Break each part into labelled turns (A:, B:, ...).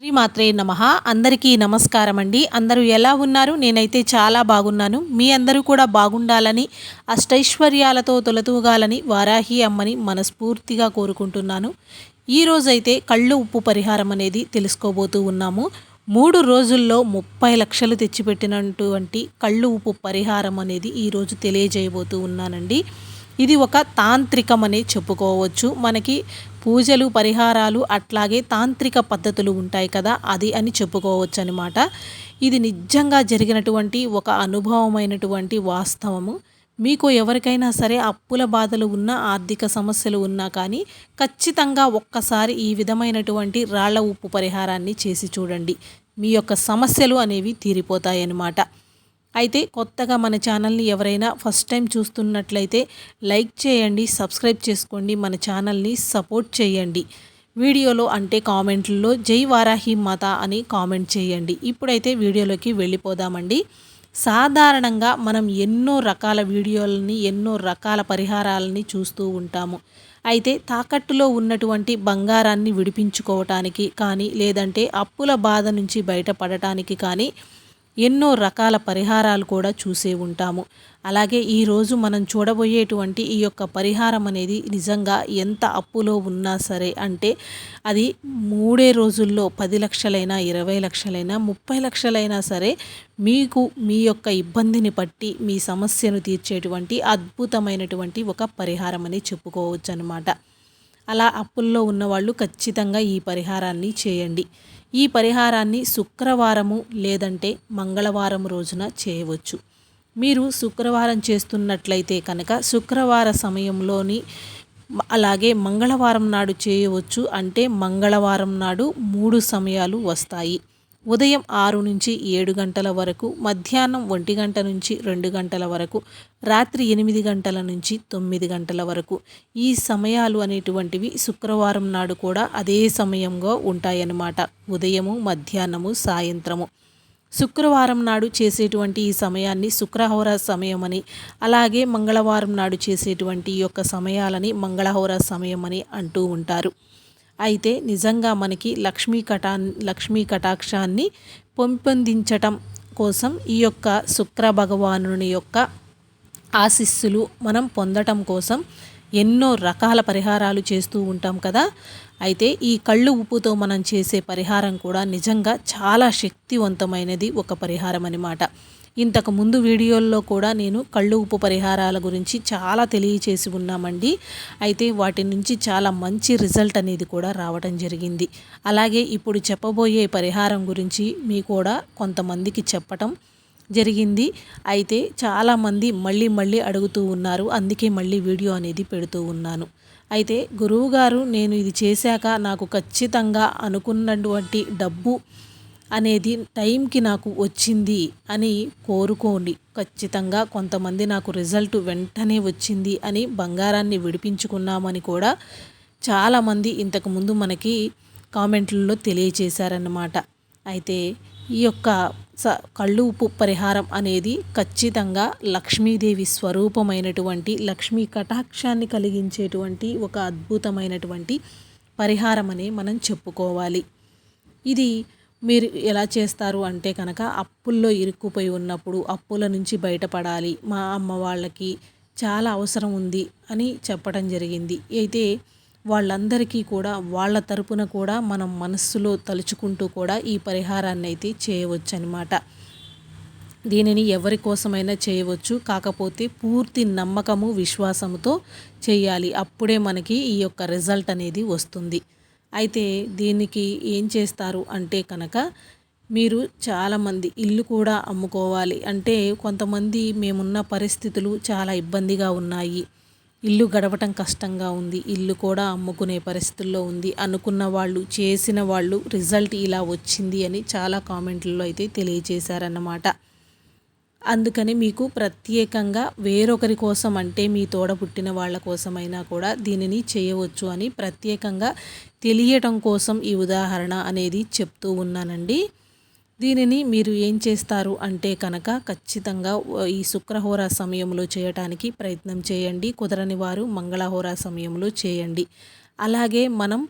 A: శ్రీమాత్రే నమః. అందరికీ నమస్కారం అండి. అందరూ ఎలా ఉన్నారు? నేనైతే చాలా బాగున్నాను. మీ అందరూ కూడా బాగుండాలని, అష్టైశ్వర్యాలతో తొలతూగాలని వారాహి అమ్మని మనస్ఫూర్తిగా కోరుకుంటున్నాను. ఈరోజైతే కళ్ళు ఉప్పు పరిహారం అనేది తెలుసుకోబోతూ ఉన్నాము. 3 రోజుల్లో 30 లక్షలు తెచ్చిపెట్టినటువంటి కళ్ళు ఉప్పు పరిహారం అనేది ఈరోజు తెలియజేయబోతూ ఉన్నానండి. ఇది ఒక తాంత్రికం అనే చెప్పుకోవచ్చు. మనకి పూజలు, పరిహారాలు అట్లాగే తాంత్రిక పద్ధతులు ఉంటాయి కదా, అది అని చెప్పుకోవచ్చు అనమాట. ఇది నిజంగా జరిగినటువంటి ఒక అనుభవమైనటువంటి వాస్తవము. మీకు ఎవరికైనా సరే అప్పుల బాధలు ఉన్నా, ఆర్థిక సమస్యలు ఉన్నా కానీ ఖచ్చితంగా ఒక్కసారి ఈ విధమైనటువంటి రాళ్ల ఉప్పు పరిహారాన్ని చేసి చూడండి. మీ యొక్క సమస్యలు అనేవి తీరిపోతాయన్నమాట. అయితే కొత్తగా మన ఛానల్ని ఎవరైనా ఫస్ట్ టైం చూస్తున్నట్లయితే లైక్ చేయండి, సబ్స్క్రైబ్ చేసుకోండి, మన ఛానల్ని సపోర్ట్ చేయండి. వీడియోలో అంటే కామెంట్లలో జై వారాహి మాత అని కామెంట్ చేయండి. ఇప్పుడైతే వీడియోలోకి వెళ్ళిపోదామండి. సాధారణంగా మనం ఎన్నో రకాల వీడియోలని, ఎన్నో రకాల పరిహారాలని చూస్తూ ఉంటాము. అయితే తాకట్టులో ఉన్నటువంటి బంగారాన్ని విడిపించుకోవటానికి కానీ, లేదంటే అప్పుల బాధ నుంచి బయటపడటానికి కానీ ఎన్నో రకాల పరిహారాలు కూడా చూసే ఉంటాము. అలాగే ఈరోజు మనం చూడబోయేటువంటి ఈ యొక్క పరిహారం అనేది నిజంగా ఎంత అప్పులో ఉన్నా సరే, అంటే అది 3 రోజుల్లో 10 లక్షలైనా, 20 లక్షలైనా, 30 లక్షలైనా సరే మీకు మీ యొక్క ఇబ్బందిని బట్టి మీ సమస్యను తీర్చేటువంటి అద్భుతమైనటువంటి ఒక పరిహారం అని చెప్పుకోవచ్చు అన్నమాట. అలా అప్పుల్లో ఉన్నవాళ్ళు ఖచ్చితంగా ఈ పరిహారాన్ని చేయండి. ఈ పరిహారాన్ని శుక్రవారము లేదంటే మంగళవారం రోజున చేయవచ్చు. మీరు శుక్రవారం చేస్తున్నట్లయితే కనుక శుక్రవార సమయంలోని, అలాగే మంగళవారం నాడు చేయవచ్చు. అంటే మంగళవారం నాడు 3 సమయాలు వస్తాయి. ఉదయం 6 నుంచి 7 గంటల వరకు, మధ్యాహ్నం 1 గంట నుంచి 2 గంటల వరకు, రాత్రి 8 గంటల నుంచి 9 గంటల వరకు. ఈ సమయాలు అనేటువంటివి శుక్రవారం నాడు కూడా అదే సమయంగా ఉంటాయన్నమాట. ఉదయము, మధ్యాహ్నము, సాయంత్రము. శుక్రవారం నాడు చేసేటువంటి ఈ సమయాన్ని శుక్రహోర సమయం అని, అలాగే మంగళవారం నాడు చేసేటువంటి ఈ యొక్క సమయాలని మంగళహోర సమయం అని అంటూ ఉంటారు. అయితే నిజంగా మనకి లక్ష్మీ కటాక్షాన్ని పెంపొందించటం కోసం ఈ యొక్క శుక్ర భగవానుని యొక్క ఆశీస్సులు మనం పొందటం కోసం ఎన్నో రకాల పరిహారాలు చేస్తూ ఉంటాం కదా. అయితే ఈ కళ్ళు ఉప్పుతో మనం చేసే పరిహారం కూడా నిజంగా చాలా శక్తివంతమైనది ఒక పరిహారం అన్నమాట. ఇంతకు ముందు వీడియోల్లో కూడా నేను కళ్ళు ఉప్పు పరిహారాల గురించి చాలా తెలియచేసి ఉన్నామండి. అయితే వాటి నుంచి చాలా మంచి రిజల్ట్ అనేది కూడా రావడం జరిగింది. అలాగే ఇప్పుడు చెప్పబోయే పరిహారం గురించి మీ కూడా కొంతమందికి చెప్పటం జరిగింది. అయితే చాలామంది మళ్ళీ అడుగుతూ ఉన్నారు. అందుకే మళ్ళీ వీడియో అనేది పెడుతూ ఉన్నాను. అయితే గురువుగారు, నేను ఇది చేశాక నాకు ఖచ్చితంగా అనుకున్నటువంటి డబ్బు అనేది టైంకి నాకు వచ్చింది అని కోరుకోండి. ఖచ్చితంగా కొంతమంది నాకు రిజల్ట్ వెంటనే వచ్చింది అని బంగారాన్ని విడిపించుకున్నామని కూడా చాలామంది ఇంతకుముందు మనకి కామెంట్లలో తెలియచేశారన్నమాట. అయితే ఈ యొక్క కళ్ళు ఉప్పు పరిహారం అనేది ఖచ్చితంగా లక్ష్మీదేవి స్వరూపమైనటువంటి, లక్ష్మీ కటాక్షాన్ని కలిగించేటువంటి ఒక అద్భుతమైనటువంటి పరిహారం అని మనం చెప్పుకోవాలి. ఇది మీరు ఎలా చేస్తారు అంటే కనుక, అప్పుల్లో ఇరుక్కుపోయి ఉన్నప్పుడు అప్పుల నుంచి బయటపడాలి, మా అమ్మ వాళ్ళకి చాలా అవసరం ఉంది అని చెప్పడం జరిగింది. అయితే వాళ్ళందరికీ కూడా వాళ్ళ తరపున కూడా మనం మనస్సులో తలుచుకుంటూ కూడా ఈ పరిహారాన్ని అయితే చేయవచ్చు అన్నమాట. దీనిని ఎవరి కోసమైనా చేయవచ్చు. కాకపోతే పూర్తి నమ్మకము, విశ్వాసముతో చేయాలి. అప్పుడే మనకి ఈ యొక్క రిజల్ట్ అనేది వస్తుంది. అయితే దీనికి ఏం చేస్తారు అంటే కనుక, మీరు చాలామంది ఇల్లు కూడా అమ్ముకోవాలి అంటే, కొంతమంది మేమున్న పరిస్థితులు చాలా ఇబ్బందిగా ఉన్నాయి, ఇల్లు గడవటం కష్టంగా ఉంది, ఇల్లు కూడా అమ్ముకునే పరిస్థితుల్లో ఉంది అనుకున్న వాళ్ళు, చేసిన వాళ్ళు రిజల్ట్ ఇలా వచ్చింది అని చాలా కామెంట్లలో అయితే తెలియజేశారన్నమాట. అందుకని మీకు ప్రత్యేకంగా వేరొకరి కోసం, అంటే మీ తోడ పుట్టిన వాళ్ళ కోసమైనా కూడా దీనిని చేయవచ్చు అని ప్రత్యేకంగా తెలియటం కోసం ఈ ఉదాహరణ అనేది చెప్తూ ఉన్నానండి. దీనిని మీరు ఏం చేస్తారు అంటే కనుక, ఖచ్చితంగా ఈ శుక్రహోర సమయంలో చేయటానికి ప్రయత్నం చేయండి. కుదరని వారు మంగళహోర సమయంలో చేయండి. అలాగే మనం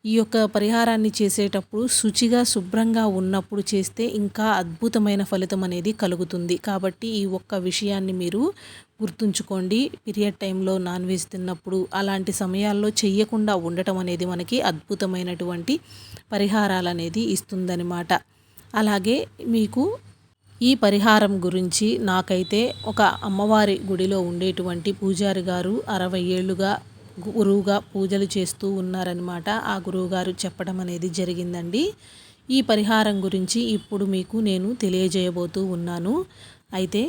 A: ఈ యొక్క పరిహారాన్ని చేసేటప్పుడు శుచిగా శుభ్రంగా ఉన్నప్పుడు చేస్తే ఇంకా అద్భుతమైన ఫలితం అనేది కలుగుతుంది. కాబట్టి ఈ ఒక్క విషయాన్ని మీరు గుర్తుంచుకోండి. పీరియడ్ టైంలో నాన్ వెజ్ తిన్నప్పుడు అలాంటి సమయాల్లో చెయ్యకుండా ఉండటం అనేది మనకి అద్భుతమైనటువంటి పరిహారాలు అనేది ఇస్తుందన్నమాట. అలాగే మీకు ఈ పరిహారం గురించి నాకైతే ఒక అమ్మవారి గుడిలో ఉండేటువంటి పూజారి గారు 60 ఏళ్ళుగా గురువుగా పూజలు చేస్తూ ఉన్నారనమాట. ఆ గురువుగారు చెప్పడం అనేది జరిగిందండి. ఈ పరిహారం గురించి ఇప్పుడు మీకు నేను తెలియజేయబోతూ ఉన్నాను. అయితే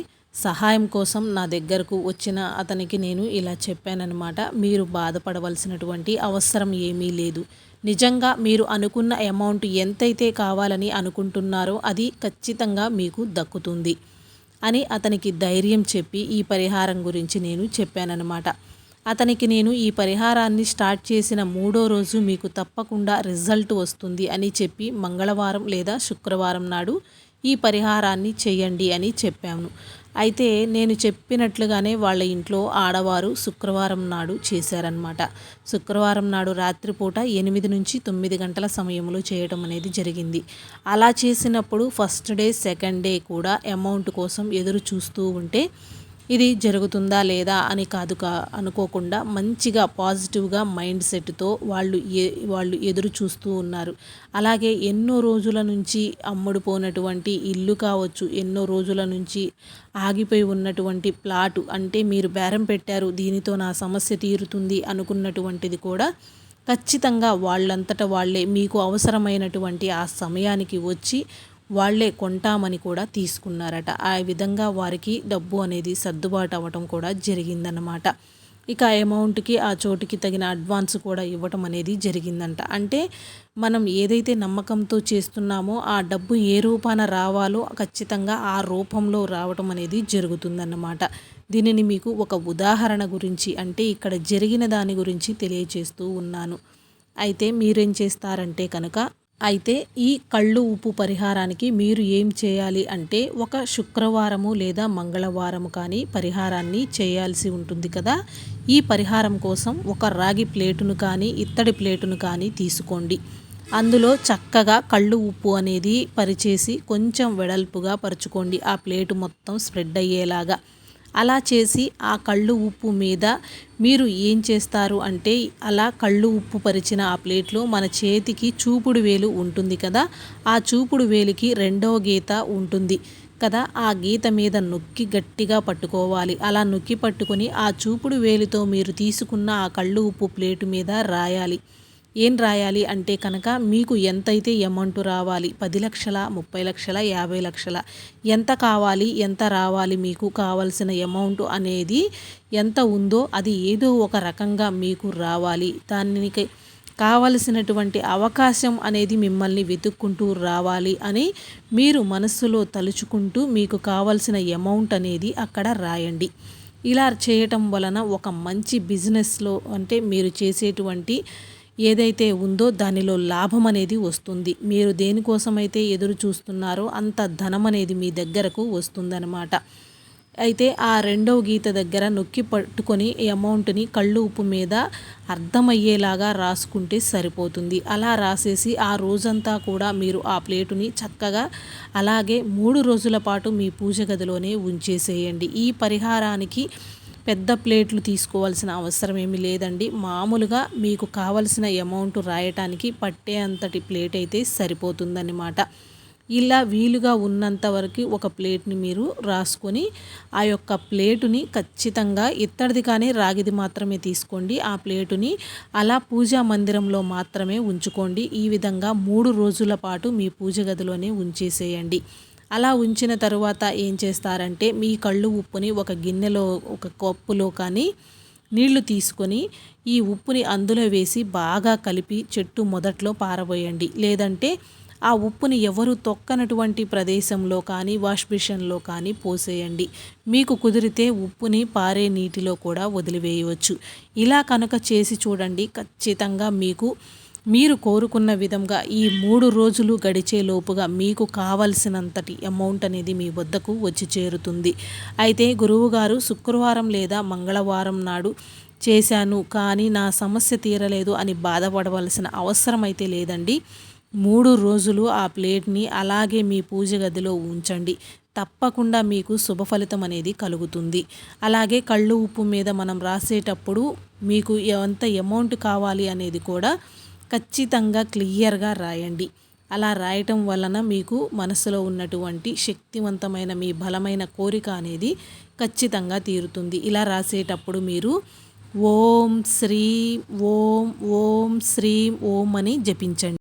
A: సహాయం కోసం నా దగ్గరకు వచ్చిన అతనికి నేను ఇలా చెప్పానన్నమాట. మీరు బాధపడవలసినటువంటి అవసరం ఏమీ లేదు. నిజంగా మీరు అనుకున్న అమౌంట్ ఎంతైతే కావాలని అనుకుంటున్నారో అది ఖచ్చితంగా మీకు దక్కుతుంది అని అతనికి ధైర్యం చెప్పి ఈ పరిహారం గురించి నేను చెప్పానన్నమాట. అతనికి నేను ఈ పరిహారాన్ని స్టార్ట్ చేసిన 3వ రోజు మీకు తప్పకుండా రిజల్ట్ వస్తుంది అని చెప్పి మంగళవారం లేదా శుక్రవారం నాడు ఈ పరిహారాన్ని చేయండి అని చెప్పాను. అయితే నేను చెప్పినట్లుగానే వాళ్ళ ఇంట్లో ఆడవారు శుక్రవారం నాడు చేశారనమాట. శుక్రవారం నాడు రాత్రిపూట 8 నుంచి 9 గంటల సమయంలో చేయడం అనేది జరిగింది. అలా చేసినప్పుడు ఫస్ట్ డే సెకండ్ డే కూడా అమౌంట్ కోసం ఎదురు చూస్తూ ఉంటే ఇది జరుగుతుందా లేదా అని అనుకోకుండా మంచిగా పాజిటివ్గా మైండ్ సెట్తో వాళ్ళు ఎదురు చూస్తూ ఉన్నారు. అలాగే ఎన్నో రోజుల నుంచి అమ్ముడుపోయినటువంటి ఇల్లు కావచ్చు, ఎన్నో రోజుల నుంచి ఆగిపోయి ఉన్నటువంటి ప్లాటు, అంటే మీరు బేరం పెట్టారు దీనితో నా సమస్య తీరుతుంది అనుకున్నటువంటిది కూడా ఖచ్చితంగా వాళ్ళంతట వాళ్ళే మీకు అవసరమైనటువంటి ఆ సమయానికి వచ్చి వాళ్ళే కొంటామని కూడా తీసుకున్నారట. ఆ విధంగా వారికి డబ్బు అనేది సర్దుబాటు అవ్వటం కూడా జరిగిందన్నమాట. ఇక అమౌంట్కి ఆ చోటుకి తగిన అడ్వాన్స్ కూడా ఇవ్వటం అనేది జరిగిందంట. అంటే మనం ఏదైతే నమ్మకంతో చేస్తున్నామో ఆ డబ్బు ఏ రూపాన రావాలో ఖచ్చితంగా ఆ రూపంలో రావటం అనేది జరుగుతుందన్నమాట. దీనిని మీకు ఒక ఉదాహరణ గురించి, అంటే ఇక్కడ జరిగిన దాని గురించి తెలియజేస్తూ ఉన్నాను. అయితే మీరేం చేస్తారంటే కనుక, అయితే ఈ కళ్ళు ఉప్పు పరిహారానికి మీరు ఏం చేయాలి అంటే ఒక శుక్రవారము లేదా మంగళవారము కానీ పరిహారాన్ని చేయాల్సి ఉంటుంది కదా. ఈ పరిహారం కోసం ఒక రాగి ప్లేటును కానీ ఇత్తడి ప్లేటును కానీ తీసుకోండి. అందులో చక్కగా కళ్ళు ఉప్పు అనేది పరిచేసి కొంచెం వెడల్పుగా పరుచుకోండి. ఆ ప్లేటు మొత్తం స్ప్రెడ్ అయ్యేలాగా అలా చేసి ఆ కళ్ళు ఉప్పు మీద మీరు ఏం చేస్తారు అంటే, అలా కళ్ళు ఉప్పు పరిచిన ఆ ప్లేట్లో మన చేతికి చూపుడు వేలు ఉంటుంది కదా, ఆ చూపుడు వేలికి 2వ గీత ఉంటుంది కదా, ఆ గీత మీద నొక్కి గట్టిగా పట్టుకోవాలి. అలా నొక్కి పట్టుకొని ఆ చూపుడు వేలితో మీరు తీసుకున్న ఆ కళ్ళు ఉప్పు ప్లేటు మీద రాయాలి. ఏం రాయాలి అంటే కనుక, మీకు ఎంతైతే అమౌంట్ రావాలి, 10 లక్షల, 30 లక్షల, 50 లక్షల, ఎంత కావాలి, ఎంత రావాలి, మీకు కావాల్సిన అమౌంట్ అనేది ఎంత ఉందో అది ఏదో ఒక రకంగా మీకు రావాలి. దానికి కావలసినటువంటి అవకాశం అనేది మిమ్మల్ని వెతుక్కుంటూ రావాలి అని మీరు మనస్సులో తలుచుకుంటూ మీకు కావలసిన అమౌంట్ అనేది అక్కడ రాయండి. ఇలా చేయటం వలన ఒక మంచి బిజినెస్లో, అంటే మీరు చేసేటువంటి ఏదైతే ఉందో దానిలో లాభం అనేది వస్తుంది. మీరు దేనికోసమైతే ఎదురు చూస్తున్నారో అంత ధనం అనేది మీ దగ్గరకు వస్తుందన్నమాట. అయితే ఆ 2వ గీత దగ్గర నొక్కి పట్టుకొని ఈ అమౌంట్ని కళ్ళు ఉప్పు మీద అర్థమయ్యేలాగా రాసుకుంటే సరిపోతుంది. అలా రాసేసి ఆ రోజంతా కూడా మీరు ఆ ప్లేటుని చక్కగా అలాగే 3 రోజుల పాటు మీ పూజ గదిలోనే ఉంచేసేయండి. ఈ పరిహారానికి పెద్ద ప్లేట్లు తీసుకోవాల్సిన అవసరం ఏమీ లేదండి. మామూలుగా మీకు కావలసిన అమౌంట్ రాయటానికి పట్టే అంతటి ప్లేట్ అయితే సరిపోతుందన్నమాట. ఇలా వీలుగా ఉన్నంత వరకు ఒక ప్లేట్ని మీరు రాసుకొని ఆ యొక్క ప్లేటుని ఖచ్చితంగా ఇత్తడిది కానీ రాగిది మాత్రమే తీసుకోండి. ఆ ప్లేటుని అలా పూజా మందిరంలో మాత్రమే ఉంచుకోండి. ఈ విధంగా 3 రోజుల పాటు మీ పూజ గదిలోనే ఉంచేసేయండి. అలా ఉంచిన తరువాత ఏం చేస్తారంటే, మీ కళ్ళు ఉప్పుని ఒక గిన్నెలో, ఒక కప్పులో కానీ నీళ్లు తీసుకొని ఈ ఉప్పుని అందులో వేసి బాగా కలిపి చెట్టు మొదట్లో పారబోయండి. లేదంటే ఆ ఉప్పుని ఎవరు తొక్కనటువంటి ప్రదేశంలో కానీ వాష్ బేసిన్లో కానీ పోసేయండి. మీకు కుదిరితే ఉప్పుని పారే నీటిలో కూడా వదిలివేయవచ్చు. ఇలా కనుక చేసి చూడండి, ఖచ్చితంగా మీరు కోరుకున్న విధంగా ఈ 3 రోజులు గడిచే లోపుగా మీకు కావలసినంతటి అమౌంట్ అనేది మీ వద్దకు వచ్చి చేరుతుంది. అయితే గురువుగారు శుక్రవారం లేదా మంగళవారం నాడు చేశాను కానీ నా సమస్య తీరలేదు అని బాధపడవలసిన అవసరం అయితే లేదండి. 3 రోజులు ఆ ప్లేట్ని అలాగే మీ పూజ గదిలో ఉంచండి. తప్పకుండా మీకు శుభ ఫలితం అనేది కలుగుతుంది. అలాగే కళ్ళు ఉప్పు మీద మనం రాసేటప్పుడు మీకు ఎంత అమౌంట్ కావాలి అనేది కూడా ఖచ్చితంగా క్లియర్గా రాయండి. అలా రాయటం వలన మీకు మనసులో ఉన్నటువంటి శక్తివంతమైన మీ బలమైన కోరిక అనేది ఖచ్చితంగా తీరుతుంది. ఇలా రాసేటప్పుడు మీరు ఓం శ్రీం ఓం ఓం శ్రీం ఓం అని జపించండి.